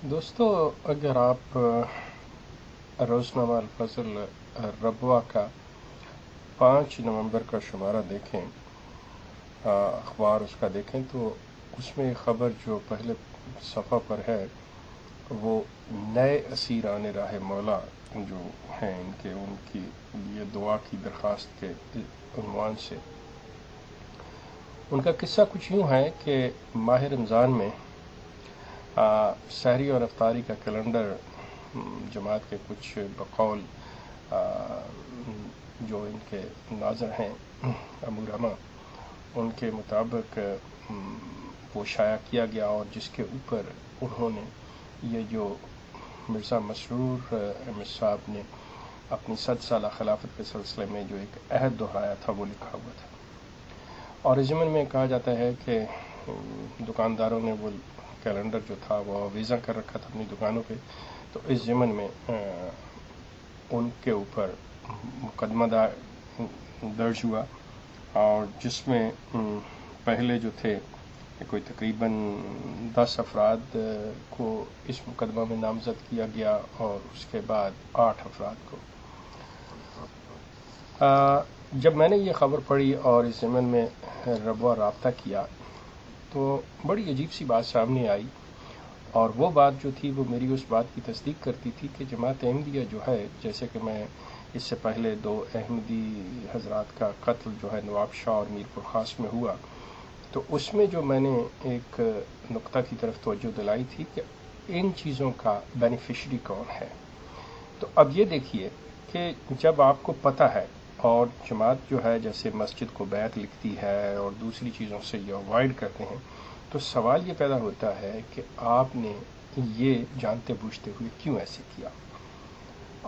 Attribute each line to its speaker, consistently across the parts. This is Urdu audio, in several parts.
Speaker 1: دوستو، اگر آپ روزنامہ الفضل ربوہ کا 5 نومبر کا شمارہ دیکھیں، اخبار اس کا دیکھیں تو اس میں خبر جو پہلے صفحہ پر ہے وہ نئے اسیران راہ مولا جو ہیں ان کی یہ دعا کی درخواست کے عنوان سے ان کا قصہ کچھ یوں ہے کہ ماہ رمضان میں سحری اور افطاری کا کیلنڈر جماعت کے کچھ بقول جو ان کے ناظر ہیں امورامہ ان کے مطابق وہ شائع کیا گیا، اور جس کے اوپر انہوں نے یہ جو مرزا مسرور احمد صاحب نے اپنی 100 سالہ خلافت کے سلسلے میں جو ایک عہد دہرایا تھا وہ لکھا ہوا تھا۔ اور اس ضمن میں کہا جاتا ہے کہ دکانداروں نے وہ کیلنڈر جو تھا وہ آویزاں کر رکھا تھا اپنی دکانوں پہ، تو اس ضمن میں ان کے اوپر مقدمہ درج ہوا، اور جس میں پہلے جو تھے کوئی تقریباً 10 افراد کو اس مقدمہ میں نامزد کیا گیا، اور اس کے بعد 8 افراد کو۔ جب میں نے یہ خبر پڑھی اور اس ضمن میں ربوہ رابطہ کیا تو بڑی عجیب سی بات سامنے آئی، اور وہ بات جو تھی وہ میری اس بات کی تصدیق کرتی تھی کہ جماعت احمدیہ جو ہے، جیسے کہ میں اس سے پہلے 2 احمدی حضرات کا قتل جو ہے نواب شاہ اور میر پور خاص میں ہوا، تو اس میں جو میں نے ایک نقطہ کی طرف توجہ دلائی تھی کہ ان چیزوں کا بینیفیشری کون ہے۔ تو اب یہ دیکھیے کہ جب آپ کو پتہ ہے، اور جماعت جو ہے جیسے مسجد کو بیعت لکھتی ہے اور دوسری چیزوں سے یہ اوائڈ کرتے ہیں، تو سوال یہ پیدا ہوتا ہے کہ آپ نے یہ جانتے بوجھتے ہوئے کیوں ایسے کیا۔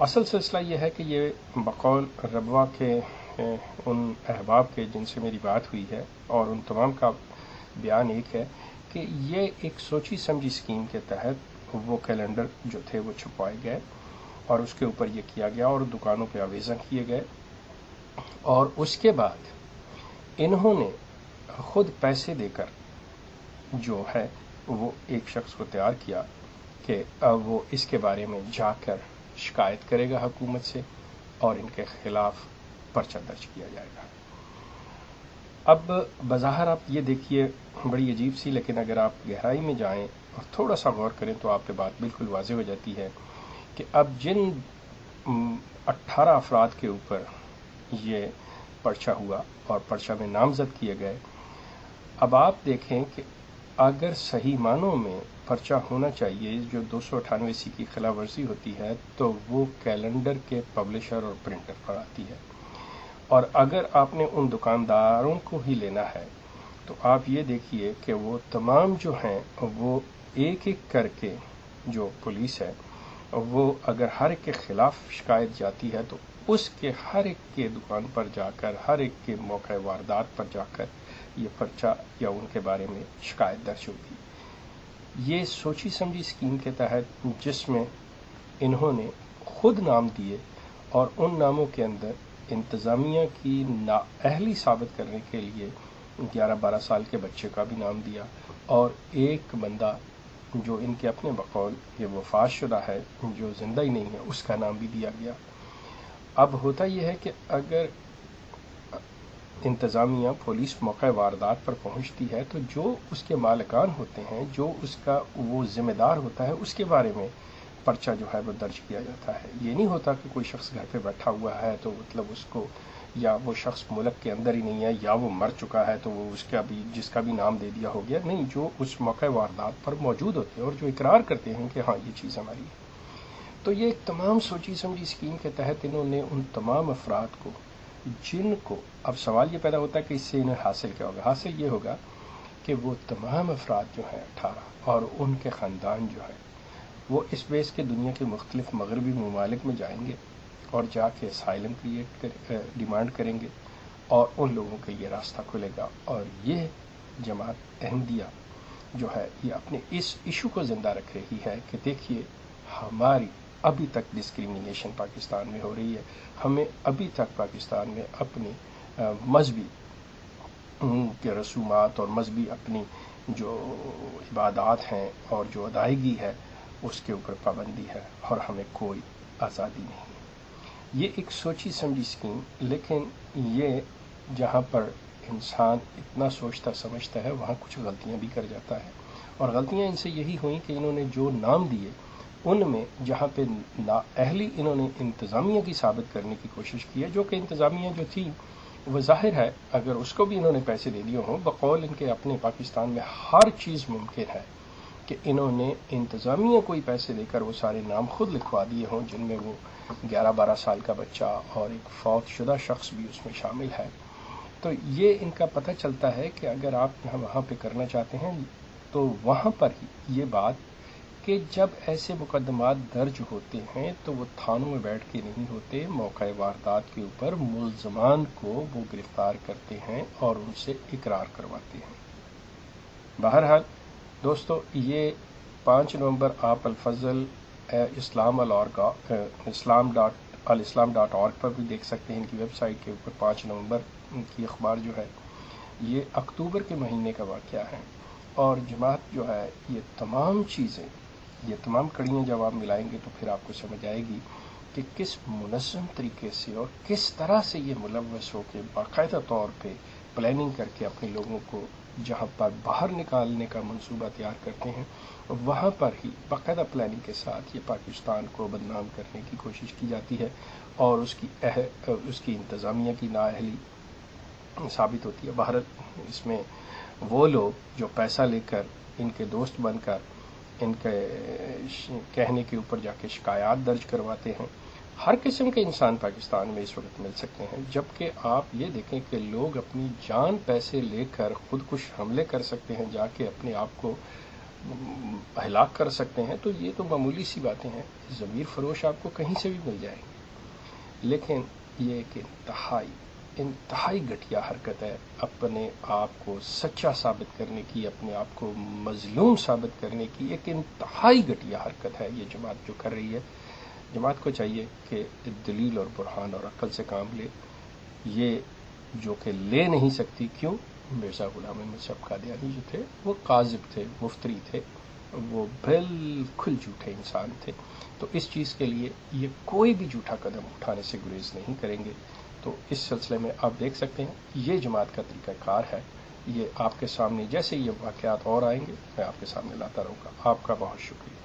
Speaker 1: اصل سلسلہ یہ ہے کہ یہ بقول ربوہ کے ان احباب کے جن سے میری بات ہوئی ہے، اور ان تمام کا بیان ایک ہے کہ یہ ایک سوچی سمجھی اسکیم کے تحت وہ کیلنڈر جو تھے وہ چھپوائے گئے، اور اس کے اوپر یہ کیا گیا اور دکانوں پہ آویزاں کیے گئے، اور اس کے بعد انہوں نے خود پیسے دے کر جو ہے وہ ایک شخص کو تیار کیا کہ اب وہ اس کے بارے میں جا کر شکایت کرے گا حکومت سے، اور ان کے خلاف پرچہ درج کیا جائے گا۔ اب بظاہر آپ یہ دیکھیے بڑی عجیب سی، لیکن اگر آپ گہرائی میں جائیں اور تھوڑا سا غور کریں تو آپ پہ بات بالکل واضح ہو جاتی ہے کہ اب جن 18 افراد کے اوپر یہ پرچہ ہوا اور پرچہ میں نامزد کیے گئے، اب آپ دیکھیں کہ اگر صحیح معنوں میں پرچہ ہونا چاہیے جو 298 کی خلاف ورزی ہوتی ہے تو وہ کیلنڈر کے پبلشر اور پرنٹر پر آتی ہے، اور اگر آپ نے ان دکانداروں کو ہی لینا ہے تو آپ یہ دیکھیے کہ وہ تمام جو ہیں وہ ایک ایک کر کے جو پولیس ہے وہ اگر ہر ایک کے خلاف شکایت جاتی ہے تو اس کے ہر ایک کے دکان پر جا کر، ہر ایک کے موقع واردات پر جا کر یہ پرچہ یا ان کے بارے میں شکایت درج ہوگی۔ یہ سوچی سمجھی اسکیم کے تحت جس میں انہوں نے خود نام دیے، اور ان ناموں کے اندر انتظامیہ کی نااہلی ثابت کرنے کے لیے 11-12 سال کے بچے کا بھی نام دیا، اور ایک بندہ جو ان کے اپنے بقول یہ وفات شدہ ہے جو زندہ ہی نہیں ہے اس کا نام بھی دیا گیا۔ اب ہوتا یہ ہے کہ اگر انتظامیہ پولیس موقع واردات پر پہنچتی ہے تو جو اس کے مالکان ہوتے ہیں، جو اس کا وہ ذمہ دار ہوتا ہے، اس کے بارے میں پرچہ جو ہے وہ درج کیا جاتا ہے۔ یہ نہیں ہوتا کہ کوئی شخص گھر پہ بیٹھا ہوا ہے تو مطلب اس کو، یا وہ شخص ملک کے اندر ہی نہیں ہے، یا وہ مر چکا ہے تو وہ اس کا بھی جس کا بھی نام دے دیا ہو گیا۔ نہیں، جو اس موقع واردات پر موجود ہوتے ہیں اور جو اقرار کرتے ہیں کہ ہاں یہ چیز ہماری ہے۔ تو یہ ایک تمام سوچی سمجھی اسکیم کے تحت انہوں نے ان تمام افراد کو جن کو، اب سوال یہ پیدا ہوتا ہے کہ اس سے انہیں حاصل کیا ہوگا۔ حاصل یہ ہوگا کہ وہ تمام افراد جو ہیں 18 اور ان کے خاندان جو ہے وہ اس بیس کے دنیا کے مختلف مغربی ممالک میں جائیں گے اور جا کے اسائلم ڈیمانڈ کریں گے، اور ان لوگوں کے یہ راستہ کھلے گا، اور یہ جماعت احمدیہ جو ہے یہ اپنے اس ایشو کو زندہ رکھ رہی ہے کہ دیکھیے ہماری ابھی تک ڈسکریمنیشن پاکستان میں ہو رہی ہے، ہمیں ابھی تک پاکستان میں اپنی مذہبی کے رسومات اور مذہبی اپنی جو عبادات ہیں اور جو ادائیگی ہے اس کے اوپر پابندی ہے اور ہمیں کوئی آزادی نہیں۔ یہ ایک سوچی سمجھی اسکیم، لیکن یہ جہاں پر انسان اتنا سوچتا سمجھتا ہے وہاں کچھ غلطیاں بھی کر جاتا ہے، اور غلطیاں ان سے یہی ہوئیں کہ انہوں نے جو نام دیے ان میں جہاں پہ نااہلی انہوں نے انتظامیہ کی ثابت کرنے کی کوشش کی ہے، جو کہ انتظامیہ جو تھی وہ ظاہر ہے اگر اس کو بھی انہوں نے پیسے دے دیے ہوں، بقول ان کے اپنے پاکستان میں ہر چیز ممکن ہے کہ انہوں نے انتظامیہ کوئی پیسے دے کر وہ سارے نام خود لکھوا دیے ہوں، جن میں وہ 11-12 سال کا بچہ اور ایک فوت شدہ شخص بھی اس میں شامل ہے۔ تو یہ ان کا پتہ چلتا ہے کہ اگر آپ وہاں پہ کرنا چاہتے ہیں تو وہاں پر ہی یہ بات کہ جب ایسے مقدمات درج ہوتے ہیں تو وہ تھانوں میں بیٹھ کے نہیں ہوتے، موقع واردات کے اوپر ملزمان کو وہ گرفتار کرتے ہیں اور ان سے اقرار کرواتے ہیں۔ بہرحال دوستو، یہ 5 نومبر آپ الفضل islam.al-islam.org پر بھی دیکھ سکتے ہیں، ان کی ویب سائٹ کے اوپر 5 نومبر کی اخبار جو ہے یہ اکتوبر کے مہینے کا واقعہ ہے، اور جماعت جو ہے یہ تمام چیزیں، یہ تمام کڑیاں جب آپ ملائیں گے تو پھر آپ کو سمجھ آئے گی کہ کس منظم طریقے سے اور کس طرح سے یہ ملوث ہو کے باقاعدہ طور پہ پلاننگ کر کے اپنے لوگوں کو جہاں پر باہر نکالنے کا منصوبہ تیار کرتے ہیں وہاں پر ہی باقاعدہ پلاننگ کے ساتھ یہ پاکستان کو بدنام کرنے کی کوشش کی جاتی ہے، اور اس کی انتظامیہ کی نااہلی ثابت ہوتی ہے۔ بہرحال اس میں وہ لوگ جو پیسہ لے کر ان کے دوست بن کر ان کے کہنے کے اوپر جا کے شکایات درج کرواتے ہیں، ہر قسم کے انسان پاکستان میں اس وقت مل سکتے ہیں، جبکہ آپ یہ دیکھیں کہ لوگ اپنی جان پیسے لے کر خودکش حملے کر سکتے ہیں، جا کے اپنے آپ کو ہلاک کر سکتے ہیں، تو یہ تو معمولی سی باتیں ہیں، ضمیر فروش آپ کو کہیں سے بھی مل جائیں گے۔ لیکن یہ ایک انتہائی گھٹیا حرکت ہے، اپنے آپ کو سچا ثابت کرنے کی، اپنے آپ کو مظلوم ثابت کرنے کی ایک انتہائی گھٹیا حرکت ہے یہ جماعت جو کر رہی ہے۔ جماعت کو چاہیے کہ دلیل اور برہان اور عقل سے کام لے، یہ جو کہ لے نہیں سکتی۔ کیوں؟ مرزا غلام احمد صاحب قادیانی جو تھے وہ کاذب تھے، مفتری تھے، وہ بالکل جھوٹے انسان تھے، تو اس چیز کے لیے یہ کوئی بھی جھوٹا قدم اٹھانے سے گریز نہیں کریں گے۔ تو اس سلسلے میں آپ دیکھ سکتے ہیں یہ جماعت کا طریقہ کار ہے، یہ آپ کے سامنے جیسے یہ واقعات اور آئیں گے میں آپ کے سامنے لاتا رہوں گا۔ آپ کا بہت شکریہ۔